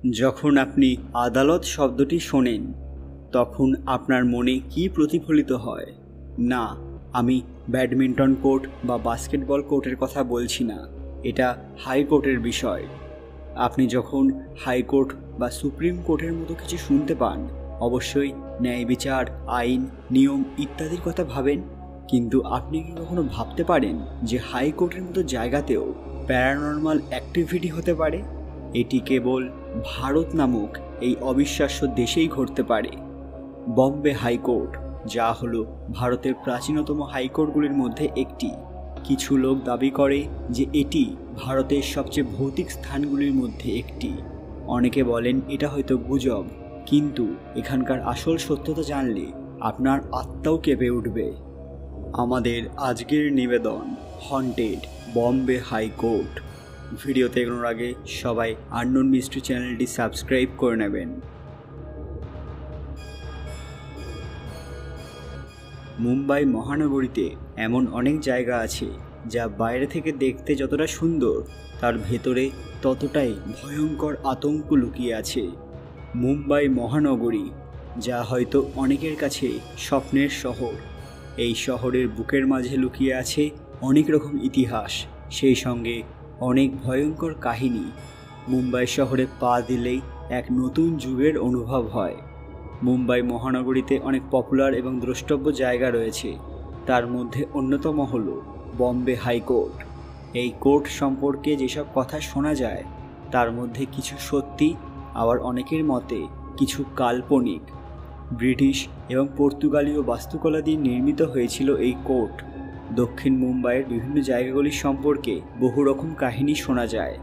যখন আপনি আদালত শব্দটি শোনেন তখন আপনার মনে কি প্রতিফলিত হয়? না, আমি ব্যাডমিন্টন কোর্ট বা বাস্কেটবল কোর্টের কথা বলছি না। এটা হাইকোর্টের বিষয়। আপনি যখন হাইকোর্ট বা সুপ্রিম কোর্টের মতো কিছু শুনতে পান, অবশ্যই ন্যায় বিচার, আইন, নিয়ম ইত্যাদির কথা ভাবেন। কিন্তু আপনি কি কখনো ভাবতে পারেন যে হাইকোর্টের মতো জায়গাতেও প্যারানর্মাল অ্যাক্টিভিটি হতে পারে? এটি কেবল ভারত নামক এই অবিশ্বাস্য দেশেই ঘটতে পারে। বম্বে হাইকোর্ট, যা হলো ভারতের প্রাচীনতম হাইকোর্টগুলির মধ্যে একটি। কিছু লোক দাবি করে যে এটি ভারতের সবচেয়ে ভৌতিক স্থানগুলির মধ্যে একটি। অনেকে বলেন এটা হয়তো গুজব, কিন্তু এখানকার আসল সত্যতা জানলে আপনার আত্মাও কেঁপে উঠবে। আমাদের আজকের নিবেদন হন্টেড বম্বে হাইকোর্ট। ভিডিওতে এগোনোর আগে সবাই আননোন মিস্ট্রি চ্যানেলটি সাবস্ক্রাইব করে নেবেন। মুম্বাই মহানগরীতে এমন অনেক জায়গা আছে যা বাইরে থেকে দেখতে যতটা সুন্দর, তার ভেতরে ততটাই ভয়ঙ্কর আতঙ্ক লুকিয়ে আছে। মুম্বাই মহানগরী, যা হয়তো অনেকের কাছে স্বপ্নের শহর। এই শহরের বুকের মাঝে লুকিয়ে আছে অনেক রকম ইতিহাস, সেই সঙ্গে অনেক ভয়ঙ্কর কাহিনী। মুম্বাই শহরে পা দিলেই এক নতুন যুগের অনুভব হয়। মুম্বাই মহানগরীতে অনেক পপুলার এবং দ্রষ্টব্য জায়গা রয়েছে। তার মধ্যে অন্যতম হল বম্বে হাইকোর্ট। এই কোর্ট সম্পর্কে যেসব কথা শোনা যায় তার মধ্যে কিছু সত্যি, আবার অনেকের মতে কিছু কাল্পনিক। ব্রিটিশ এবং পর্তুগালীয় বাস্তুকলা দিয়ে নির্মিত হয়েছিল এই কোর্ট। দক্ষিণ মুম্বাইয়ের বিভিন্ন জায়গাগুলির সম্পর্কে বহু রকম কাহিনী শোনা যায়,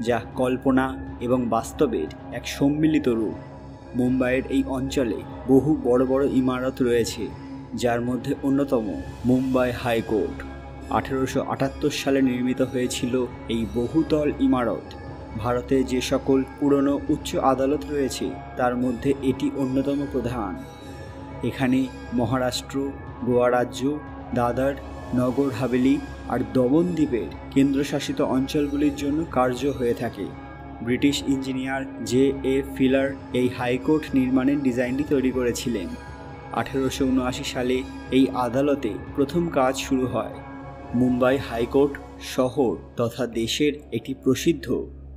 যা কল্পনা এবং বাস্তবের এক সম্মিলিত রূপ। মুম্বাইয়ের এই অঞ্চলে বহু বড় বড় ইমারত রয়েছে, যার মধ্যে অন্যতম মুম্বাই হাইকোর্ট। 1878 সালে নির্মিত হয়েছিল এই বহুতল ইমারত। ভারতে যে সকল পুরনো উচ্চ আদালত রয়েছে তার মধ্যে এটি অন্যতম প্রধান। এখানে মহারাষ্ট্র, গোয়া রাজ্য, দাদর, নগর হাভেলি আর দমন দ্বীপের কেন্দ্রশাসিত অঞ্চলগুলির জন্য কার্য হয়ে থাকে। British engineer J.A. ফিলার এই হাইকোর্ট নির্মাণের ডিজাইনটি তৈরি করেছিলেন। 1879 সালে এই আদালতে প্রথম কাজ শুরু হয়। মুম্বাই হাইকোর্ট শহর তথা দেশের একটি প্রসিদ্ধ,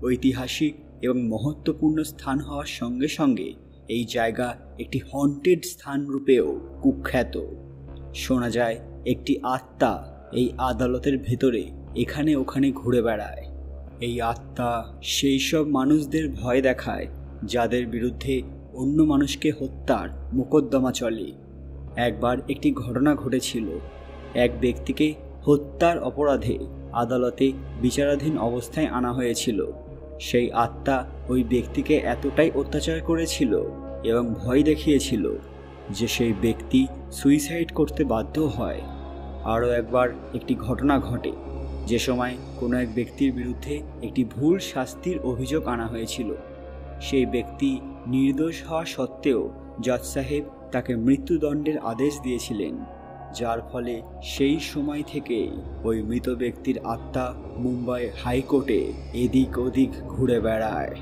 ঐতিহাসিক এবং মহত্বপূর্ণ স্থান হওয়ার সঙ্গে সঙ্গে এই জায়গা একটি হন্টেড স্থান রূপেও কুখ্যাত। শোনা যায় একটি আত্মা এই আদালতের ভেতরে এখানে ওখানে ঘুরে বেড়ায়। এই আত্মা সেই সব মানুষদের ভয় দেখায় যাদের বিরুদ্ধে অন্য মানুষকে হত্যার মোকদ্দমা চলে। একবার একটি ঘটনা ঘটেছিল। এক ব্যক্তিকে হত্যার অপরাধে আদালতে বিচারাধীন অবস্থায় আনা হয়েছিল। সেই আত্মা ওই ব্যক্তিকে এতটাই অত্যাচার করেছিল এবং ভয় দেখিয়েছিল যে সেই ব্যক্তি সুইসাইড করতে বাধ্য হয়। আরও একবার একটি ঘটনা ঘটে, যে সময় কোনো এক ব্যক্তির বিরুদ্ধে একটি ভুল শাস্তির অভিযোগ আনা হয়েছিল। সেই ব্যক্তি নির্দোষ হওয়া সত্ত্বেও জজ সাহেব তাকে মৃত্যুদণ্ডের আদেশ দিয়েছিলেন, যার ফলে সেই সময় থেকে ওই মৃত ব্যক্তির আত্মা মুম্বাই হাইকোর্টে এদিক ওদিক ঘুরে বেড়ায়।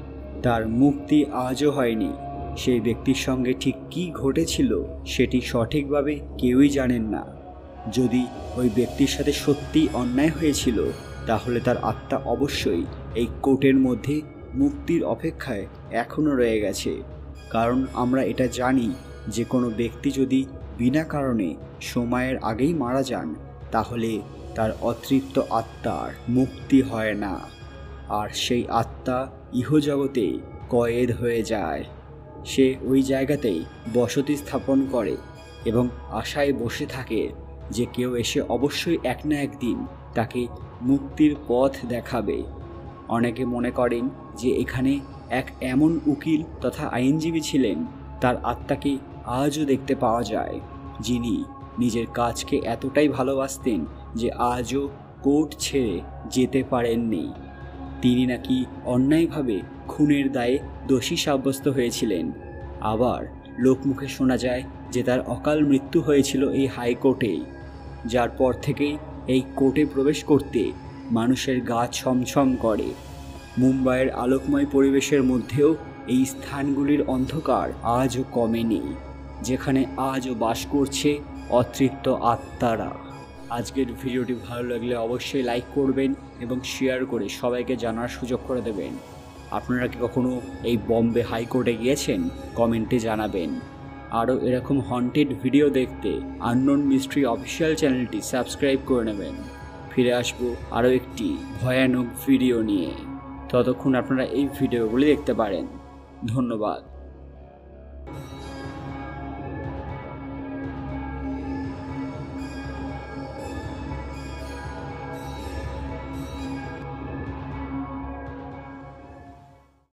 তার মুক্তি আজও হয়নি। সেই ব্যক্তির সঙ্গে ঠিক কী ঘটেছিল সেটি সঠিকভাবে কেউই জানেন না। যদি ওই ব্যক্তির সাথে সত্যি অন্যায় হয়েছিল তাহলে তার আত্মা অবশ্যই এই কোর্টের মধ্যে মুক্তির অপেক্ষায় এখনও রয়ে গেছে। কারণ আমরা এটা জানি যে কোনো ব্যক্তি যদি বিনা কারণে সময়ের আগেই মারা যান তাহলে তার অতৃপ্ত আত্মার মুক্তি হয় না, আর সেই আত্মা ইহজগতে কয়েদ হয়ে যায়। সে ওই জায়গাতেই বসতি স্থাপন করে এবং আশায় বসে থাকে যে কেউ এসে অবশ্যই এক না একদিন তাকে মুক্তির পথ দেখাবে। অনেকে মনে করেন যে এখানে এক এমন উকিল তথা আইনজীবী ছিলেন, তার আত্মাকে আজও দেখতে পাওয়া যায়, যিনি নিজের কাজকে এতটাই ভালোবাসতেন যে আজও কোর্ট ছেড়ে যেতে পারেননি। তিনি নাকি অন্যায়ভাবে খুনের দায়ে দোষী সাব্যস্ত হয়েছিলেন। আবার লোকমুখে শোনা যায় যে তার অকাল মৃত্যু হয়েছিল এই হাইকোর্টেই, যার পর থেকেই এই কোর্টে প্রবেশ করতে মানুষের গা ছমছম করে। মুম্বাইয়ের আলোকময় পরিবেশের মধ্যেও এই স্থানগুলির অন্ধকার আজও কমেনি, যেখানে আজও বাস করছে অতৃপ্ত আত্মারা। আজকের ভিডিওটি ভালো লাগলে অবশ্যই লাইক করবেন এবং শেয়ার করে সবাইকে জানার সুযোগ করে দেবেন। আপনারা কি কখনো এই বম্বে হাইকোর্টে গিয়েছেন? কমেন্টে জানাবেন। আরও এরকম হন্টেড ভিডিও দেখতে আননোন মিস্ট্রি অফিসিয়াল চ্যানেলটি সাবস্ক্রাইব করে নেবেন। ফিরে আসবো আরও একটি ভয়ানক ভিডিও নিয়ে। ততক্ষণ আপনারা এই ভিডিওগুলি দেখতে পারেন। ধন্যবাদ।